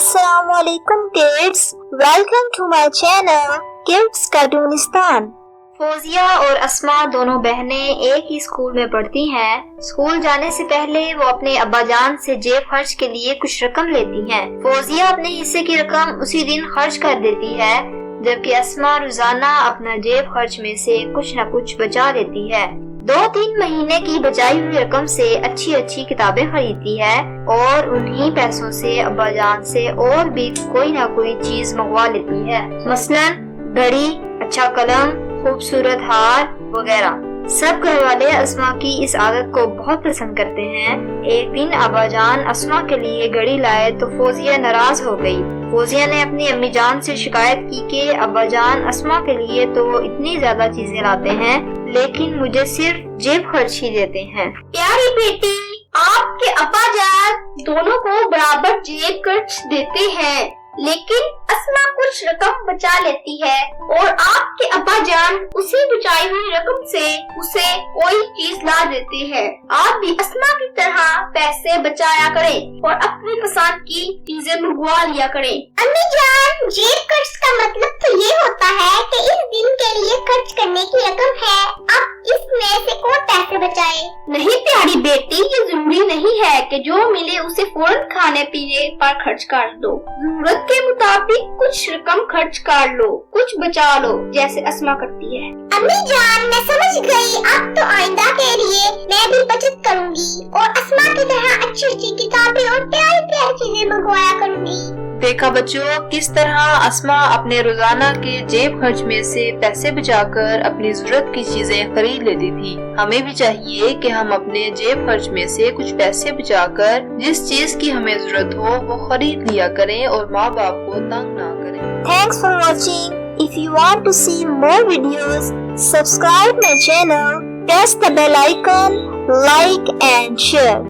السلام علیکم kids, welcome to my channel Kids Cartoonistan. Fauzia اور اسما دونوں بہنیں ایک ہی اسکول میں پڑھتی ہیں۔ اسکول جانے سے پہلے وہ اپنے ابا جان سے جیب خرچ کے لیے کچھ رقم لیتی ہیں۔ فوزیہ اپنے حصے کی رقم اسی دن خرچ کر دیتی ہے، جبکہ اسما روزانہ اپنا جیب خرچ میں سے کچھ نہ کچھ بچا لیتی ہے۔ 2-3 مہینے کی بچائی ہوئی رقم سے اچھی کتابیں خریدتی ہے اور انہی پیسوں سے ابا جان سے اور بھی کوئی نہ کوئی چیز منگوا لیتی ہے، مثلاً گھڑی، اچھا قلم، خوبصورت ہار وغیرہ۔ سب گھر والے اسما کی اس عادت کو بہت پسند کرتے ہیں۔ ایک دن ابا جان اسما کے لیے گھڑی لائے تو فوزیہ ناراض ہو گئی۔ فوزیہ نے اپنی امی جان سے شکایت کی کہ ابا جان اسما کے لیے تو اتنی زیادہ چیزیں لاتے ہیں لیکن مجھے صرف جیب خرچ ہی دیتے ہیں۔ پیاری بیٹی، آپ کے ابا جان دونوں کو برابر جیب خرچ دیتے ہیں، لیکن اسما کچھ رقم بچا لیتی ہے اور آپ کے ابا جان اسی بچائی ہوئی رقم سے اسے کوئی چیز لا دیتے ہیں۔ آپ بھی اسما کی طرح پیسے بچایا کریں اور اپنی پسند کی چیزیں منگوا لیا کریں۔ امی جان، جیب خرچ کا مطلب تو یہ ہوتا ہے کہ اس دن کے لیے خرچ کرنے کی رقم ہے، اب اس میں سے کون پیسے بچائے؟ نہیں پیاری بیٹی، یہ ضروری نہیں ہے کہ جو ملے اسے فوراً کھانے پینے پر خرچ کر دو۔ ضرورت کے مطابق کچھ رقم خرچ کر لو، کچھ بچا لو، جیسے اسما کرتی ہے۔ امی جان، میں سمجھ گئی، اب تو آئندہ کے لیے میں بھی بچت کروں گی اور اسما کی طرح اچھی کتابیں اور پیاری چیزیں منگوایا کروں گی۔ دیکھا بچوں، کس طرح اسما اپنے روزانہ کے جیب خرچ میں سے پیسے بچا کر اپنی ضرورت کی چیزیں خرید لیتی تھی۔ ہمیں بھی چاہیے کہ ہم اپنے جیب خرچ میں سے کچھ پیسے بچا کر جس چیز کی ہمیں ضرورت ہو وہ خرید لیا کریں اور ماں باپ کو تنگ نہ کریں۔ Thanks for watching. If you want to see more videos, subscribe my channel, press the bell icon, like and share.